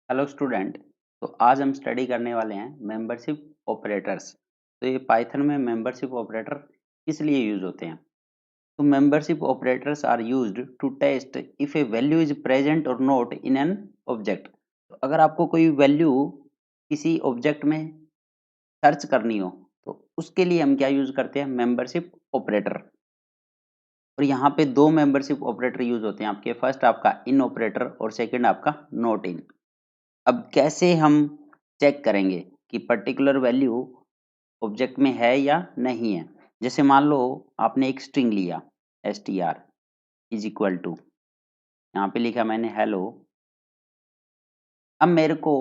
Hello student. तो आज हम स्टडी करने वाले हैं मेंबरशिप ऑपरेटर्स। तो ये पाइथन में मेंबरशिप ऑपरेटर किस लिए यूज होते हैं? तो membership operators are used to test if a value is present और नॉट इन एन ऑब्जेक्ट। तो अगर आपको कोई वैल्यू किसी ऑब्जेक्ट में सर्च करनी हो तो उसके लिए हम क्या यूज करते हैं? Membership operator. और यहाँ पे दो मेंबरशिप ऑपरेटर यूज होते हैं आपके, फर्स्ट आपका इन ऑपरेटर और सेकंड आपका नॉट इन। अब कैसे हम चेक करेंगे कि पर्टिकुलर वैल्यू ऑब्जेक्ट में है या नहीं है? जैसे मान लो आपने एक स्ट्रिंग लिया str इज इक्वल टू, यहाँ पे लिखा मैंने हेलो। अब मेरे को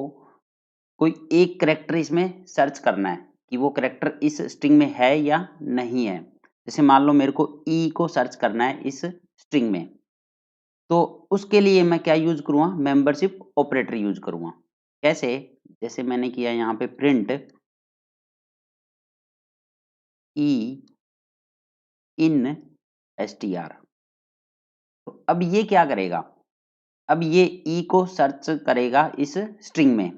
कोई एक करेक्टर इसमें सर्च करना है कि वो करेक्टर इस स्ट्रिंग में है या नहीं है। जैसे मान लो मेरे को ई को सर्च करना है इस स्ट्रिंग में, तो उसके लिए मैं क्या यूज करूँगा? मेंबरशिप ऑपरेटर यूज करूँगा। कैसे? जैसे मैंने किया यहाँ पे प्रिंट ई इन str। तो अब ये क्या करेगा? अब ये ई को सर्च करेगा इस स्ट्रिंग में।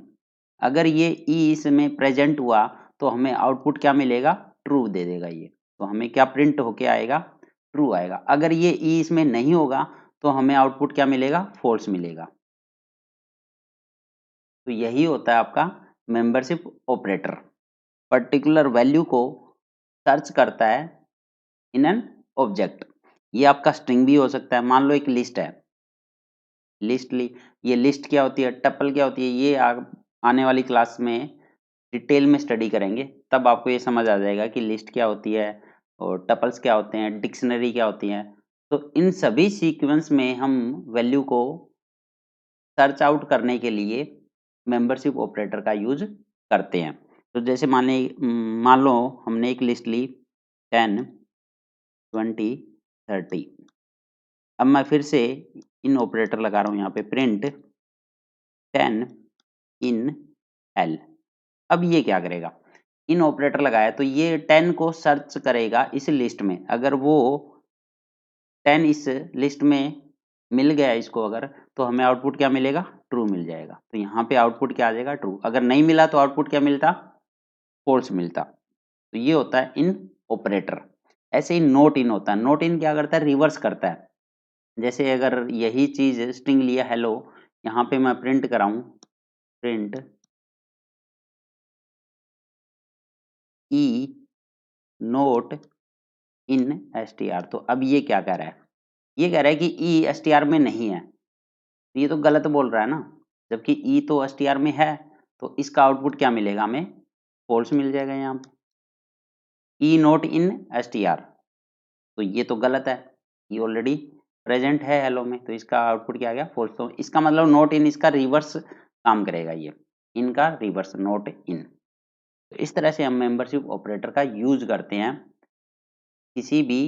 अगर ये ई इसमें प्रेजेंट हुआ तो हमें आउटपुट क्या मिलेगा? ट्रू दे देगा ये। तो हमें क्या प्रिंट होके आएगा? ट्रू आएगा। अगर ये ई इसमें नहीं होगा तो हमें आउटपुट क्या मिलेगा? फॉल्स मिलेगा। तो यही होता है आपका मेंबरशिप ऑपरेटर। पर्टिकुलर वैल्यू को सर्च करता है इन एन ऑब्जेक्ट। ये आपका स्ट्रिंग भी हो सकता है। मान लो एक लिस्ट है, लिस्ट ली। ये लिस्ट क्या होती है, टपल क्या होती है, ये आने वाली क्लास में डिटेल में स्टडी करेंगे, तब आपको ये समझ आ जाएगा कि लिस्ट क्या होती है और टपल्स क्या होते हैं, डिक्शनरी क्या होती है। तो इन सभी सीक्वेंस में हम वैल्यू को सर्च आउट करने के लिए मेंबरशिप ऑपरेटर का यूज करते हैं। तो जैसे मान लो हमने एक लिस्ट ली 10 20 30। अब मैं फिर से इन ऑपरेटर लगा रहा हूँ यहाँ पे, प्रिंट 10 इन एल। अब ये क्या करेगा? इन ऑपरेटर लगाया तो ये 10 को सर्च करेगा इस लिस्ट में। अगर वो 10 इस लिस्ट में मिल गया इसको अगर, तो हमें आउटपुट क्या मिलेगा? ट्रू मिल जाएगा। तो यहाँ पे आउटपुट क्या आ जाएगा? ट्रू। अगर नहीं मिला तो आउटपुट क्या मिलता? फॉल्स मिलता। तो ये होता है इन ऑपरेटर। ऐसे ही नोट इन होता है। नोट इन क्या करता है? रिवर्स करता है। जैसे अगर यही चीज स्ट्रिंग लिया हेलो, यहाँ पे मैं प्रिंट कराऊं प्रिंट ई नोट इन str, तो अब ये क्या कह रहा है? ये कह रहा है कि ई str में नहीं है। तो ये तो गलत बोल रहा है ना, जबकि ई तो str में है। तो इसका आउटपुट क्या मिलेगा हमें? फॉल्स मिल जाएगा यहाँ पे, ई नोट इन str। तो ये तो गलत है, ये ऑलरेडी प्रेजेंट है हेलो में, तो इसका आउटपुट क्या आ गया? फॉल्स। तो इसका मतलब नोट इन इसका रिवर्स काम करेगा, ये इनका रिवर्स नोट इन। तो इस तरह से हम मेंबरशिप ऑपरेटर का यूज करते हैं किसी भी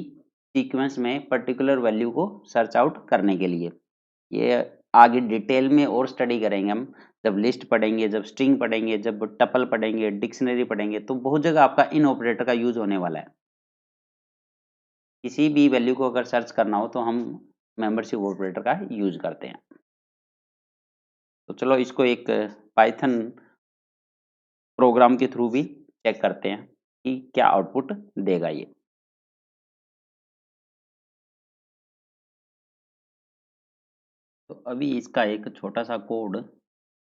सीक्वेंस में पर्टिकुलर वैल्यू को सर्च आउट करने के लिए। ये आगे डिटेल में और स्टडी करेंगे हम, जब लिस्ट पढ़ेंगे, जब स्ट्रिंग पढ़ेंगे, जब टपल पढ़ेंगे, डिक्शनरी पढ़ेंगे, तो बहुत जगह आपका इन ऑपरेटर का यूज होने वाला है। किसी भी वैल्यू को अगर सर्च करना हो तो हम मेंबरशिप ऑपरेटर का यूज करते हैं। तो चलो इसको एक पाइथन प्रोग्राम के थ्रू भी चेक करते हैं कि क्या आउटपुट देगा ये। तो अभी इसका एक छोटा सा कोड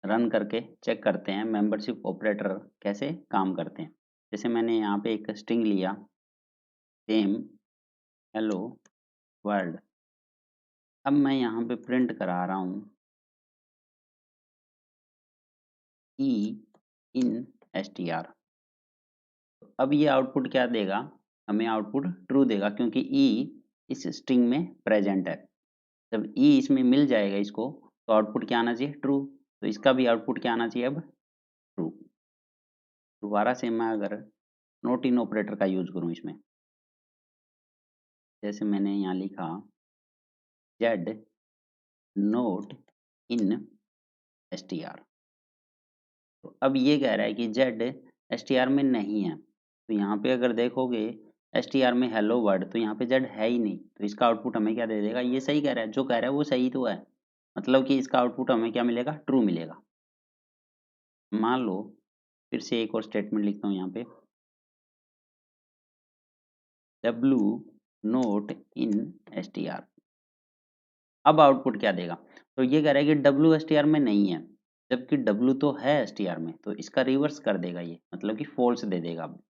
रन करके चेक करते हैं मेंबरशिप ऑपरेटर कैसे काम करते हैं। जैसे मैंने यहाँ पे एक स्ट्रिंग लिया, सेम हेलो वर्ल्ड। अब मैं यहाँ पे प्रिंट करा रहा हूँ ई इन str। अब ये आउटपुट क्या देगा? हमें आउटपुट ट्रू देगा, क्योंकि ई इस स्ट्रिंग में प्रेजेंट है। जब ई इसमें मिल जाएगा इसको, तो आउटपुट क्या आना चाहिए? ट्रू। तो इसका भी आउटपुट क्या आना चाहिए अब? ट्रू। दोबारा से मैं अगर नोट इन ऑपरेटर का यूज करूँ इसमें, जैसे मैंने यहाँ लिखा जेड नोट इन str। तो अब ये कह रहा है कि जेड str में नहीं है। तो यहाँ पे अगर देखोगे str में हेलो वर्ड, तो यहाँ पे जेड है ही नहीं। तो इसका आउटपुट हमें क्या दे देगा? ये सही कह रहा है, जो कह रहा है वो सही तो है, मतलब कि इसका आउटपुट हमें क्या मिलेगा? ट्रू मिलेगा। मान लो फिर से एक और स्टेटमेंट लिखता हूँ यहाँ पे, W नोट इन str। अब आउटपुट क्या देगा? तो ये कह रहा है कि W str में नहीं है, जबकि W तो है str में, तो इसका रिवर्स कर देगा ये, मतलब कि फॉल्स दे देगा। अब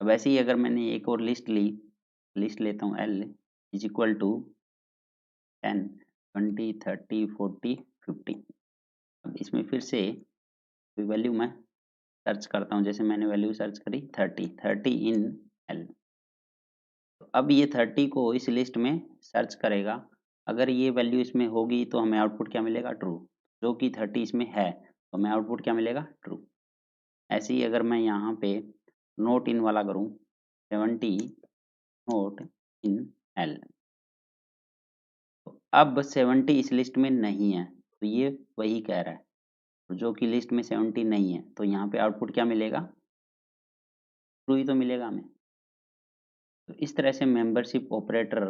वैसे ही अगर मैंने एक और लिस्ट लेता हूँ L इज इक्वल टू 10, 20, 30, 40, 50। अब इसमें फिर से वैल्यू मैं सर्च करता हूँ, जैसे मैंने वैल्यू सर्च करी 30 इन L। तो अब ये 30 को इस लिस्ट में सर्च करेगा, अगर ये वैल्यू इसमें होगी तो हमें आउटपुट क्या मिलेगा? ट्रू। जो कि 30 इसमें है तो हमें आउटपुट क्या मिलेगा? ट्रू। ऐसे ही अगर मैं यहाँ पे नोट इन वाला करूँ, 70 नोट इन L, तो अब 70 इस लिस्ट में नहीं है, तो ये वही कह रहा है, तो जो कि लिस्ट में 70 नहीं है, तो यहाँ पे आउटपुट क्या मिलेगा? ट्रू ही तो मिलेगा हमें। तो इस तरह से मेंबरशिप ऑपरेटर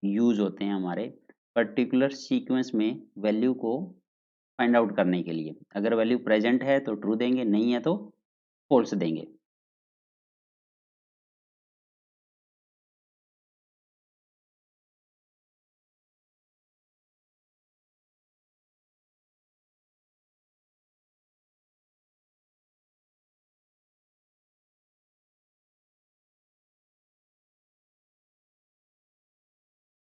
यूज होते हैं हमारे पर्टिकुलर सीक्वेंस में वैल्यू को फाइंड आउट करने के लिए। अगर वैल्यू प्रेजेंट है तो ट्रू देंगे, नहीं है तो फॉल्स देंगे।